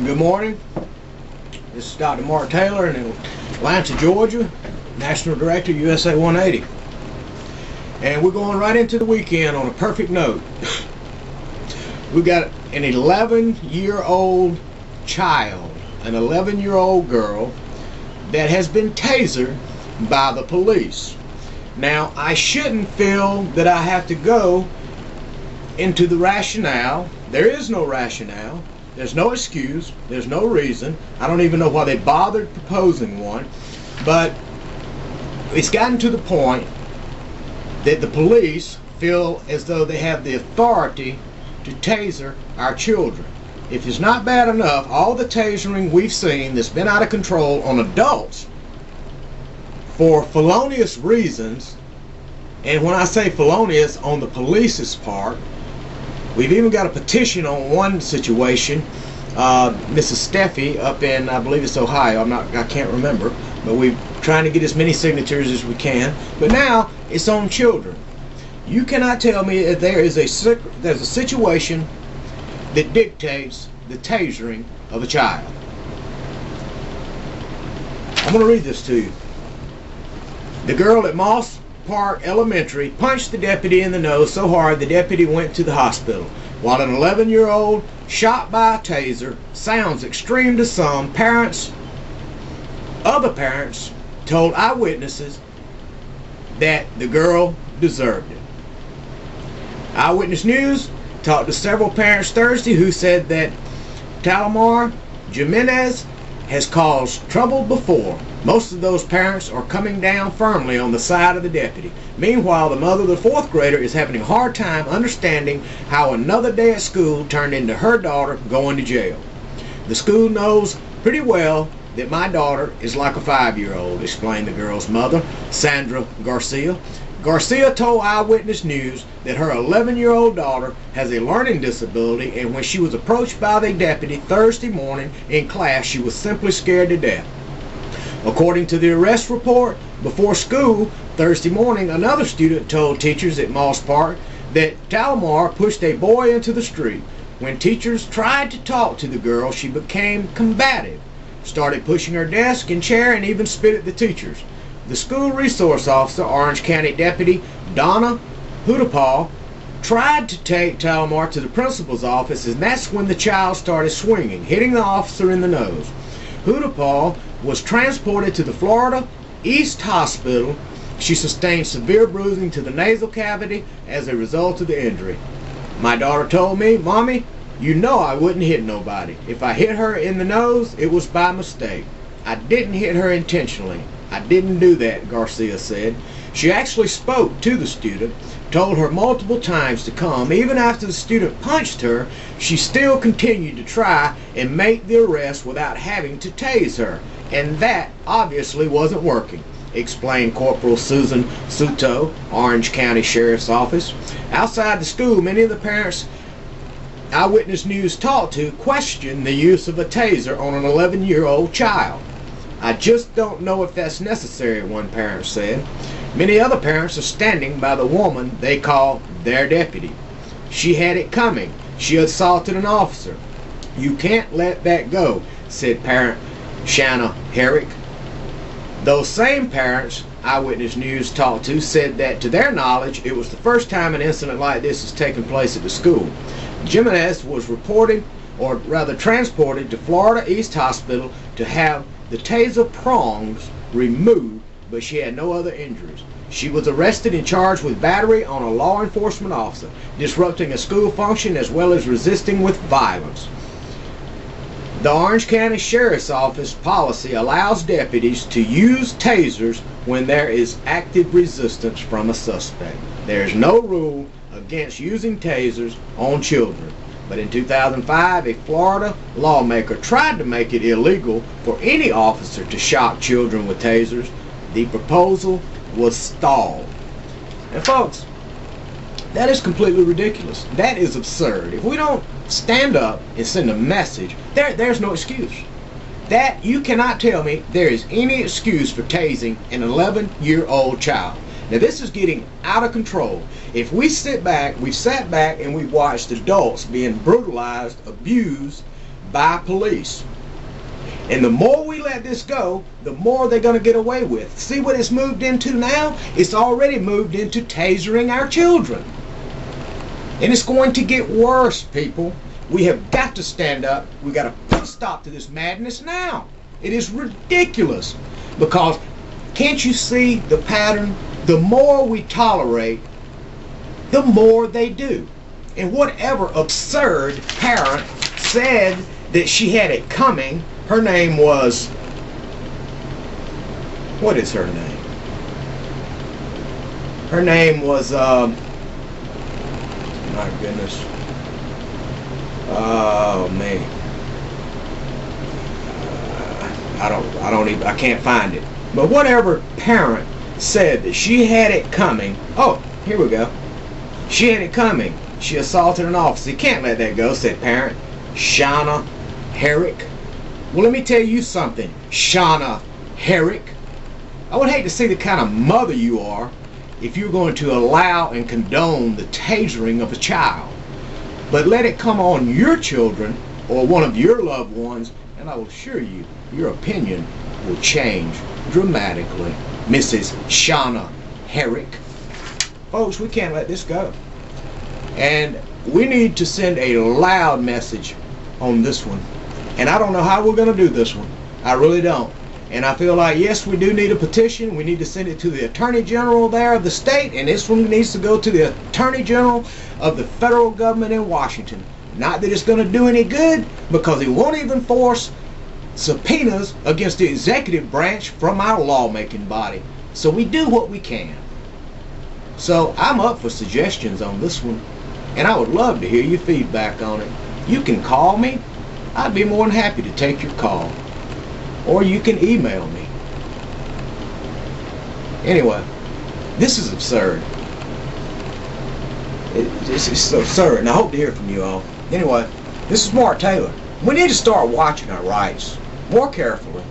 Good morning. This is Dr. Mark Taylor in Atlanta, Georgia, National Director, USA 180. And we're going right into the weekend on a perfect note. We've got an 11-year-old child, an 11-year-old girl that has been tasered by the police. Now, I shouldn't feel that I have to go into the rationale. There is no rationale. There's no excuse. There's no reason. I don't even know why they bothered proposing one. But it's gotten to the point that the police feel as though they have the authority to taser our children. If it's not bad enough, all the tasering we've seen that's been out of control on adults for felonious reasons, and when I say felonious, on the police's part. We've even got a petition on one situation, Mrs. Steffi up in, I believe it's Ohio, I can't remember, but we're trying to get as many signatures as we can. But now it's on children. You cannot tell me that there's a situation that dictates the tasering of a child. I'm going to read this to you. The girl at Moss Park Elementary punched the deputy in the nose so hard the deputy went to the hospital. While an 11-year-old shot by a taser sounds extreme to some, other parents told eyewitnesses that the girl deserved it. Eyewitness News talked to several parents Thursday who said that Talamar Jimenez has caused trouble before. Most of those parents are coming down firmly on the side of the deputy. Meanwhile, the mother of the fourth grader is having a hard time understanding how another day at school turned into her daughter going to jail. The school knows pretty well that my daughter is like a 5-year-old, explained the girl's mother, Sandra Garcia. Garcia told Eyewitness News that her 11-year-old daughter has a learning disability, and when she was approached by the deputy Thursday morning in class, she was simply scared to death. According to the arrest report, before school Thursday morning, another student told teachers at Moss Park that Talamar pushed a boy into the street. When teachers tried to talk to the girl, she became combative, started pushing her desk and chair, and even spit at the teachers. The school resource officer, Orange County Deputy Donna Hudepaw, tried to take Talamar to the principal's office, and that's when the child started swinging, hitting the officer in the nose. Hudepaw was transported to the Florida East Hospital. She sustained severe bruising to the nasal cavity as a result of the injury. My daughter told me, "Mommy, you know I wouldn't hit nobody. If I hit her in the nose, it was by mistake. I didn't hit her intentionally. I didn't do that," Garcia said. She actually spoke to the student, told her multiple times to come. Even after the student punched her, she still continued to try and make the arrest without having to tase her. And that obviously wasn't working, explained Corporal Susan Suto, Orange County Sheriff's Office. Outside the school, many of the parents Eyewitness News talked to questioned the use of a taser on an 11-year-old child. "I just don't know if that's necessary," one parent said. Many other parents are standing by the woman they call their deputy. "She had it coming. She assaulted an officer. You can't let that go," said parent Shanna Herrick. Those same parents Eyewitness News talked to said that to their knowledge it was the first time an incident like this has taken place at the school. Jimenez was transported to Florida East Hospital to have the taser prongs removed, but she had no other injuries. She was arrested and charged with battery on a law enforcement officer, disrupting a school function, as well as resisting with violence. The Orange County Sheriff's Office policy allows deputies to use tasers when there is active resistance from a suspect. There is no rule against using tasers on children. But in 2005, a Florida lawmaker tried to make it illegal for any officer to shock children with tasers. The proposal was stalled. And folks, that is completely ridiculous. That is absurd. If we don't stand up and send a message, there's no excuse. That you cannot tell me there is any excuse for tasing an 11-year-old child. Now this is getting out of control. If we sit back, we've sat back and we've watched adults being brutalized, abused, by police. And the more we let this go, the more they're going to get away with. See what it's moved into now? It's already moved into tasering our children. And it's going to get worse, people. We have got to stand up. We've got to put a stop to this madness now. It is ridiculous. Because can't you see the pattern? The more we tolerate, the more they do. And whatever absurd parent said that she had it coming, her name was, what is her name? Her name was, my goodness. Oh man. I can't find it. But whatever parent said that she had it coming, oh, here we go. She had it coming. She assaulted an officer. You can't let that go, said parent Shauna Herrick. Well, let me tell you something, Shauna Herrick. I would hate to see the kind of mother you are if you're going to allow and condone the tasering of a child. But let it come on your children or one of your loved ones, and I will assure you, your opinion will change dramatically. Mrs. Shauna Herrick. Folks, we can't let this go. And we need to send a loud message on this one. And I don't know how we're going to do this one. I really don't. And I feel like, yes, we do need a petition. We need to send it to the Attorney General there of the state. And this one needs to go to the Attorney General of the federal government in Washington. Not that it's going to do any good, because it won't even force subpoenas against the executive branch from our lawmaking body. So we do what we can. So I'm up for suggestions on this one. And I would love to hear your feedback on it. You can call me. I'd be more than happy to take your call. Or you can email me. Anyway, this is absurd. This is absurd, and I hope to hear from you all. Anyway, this is Mark Taylor. We need to start watching our rights more carefully.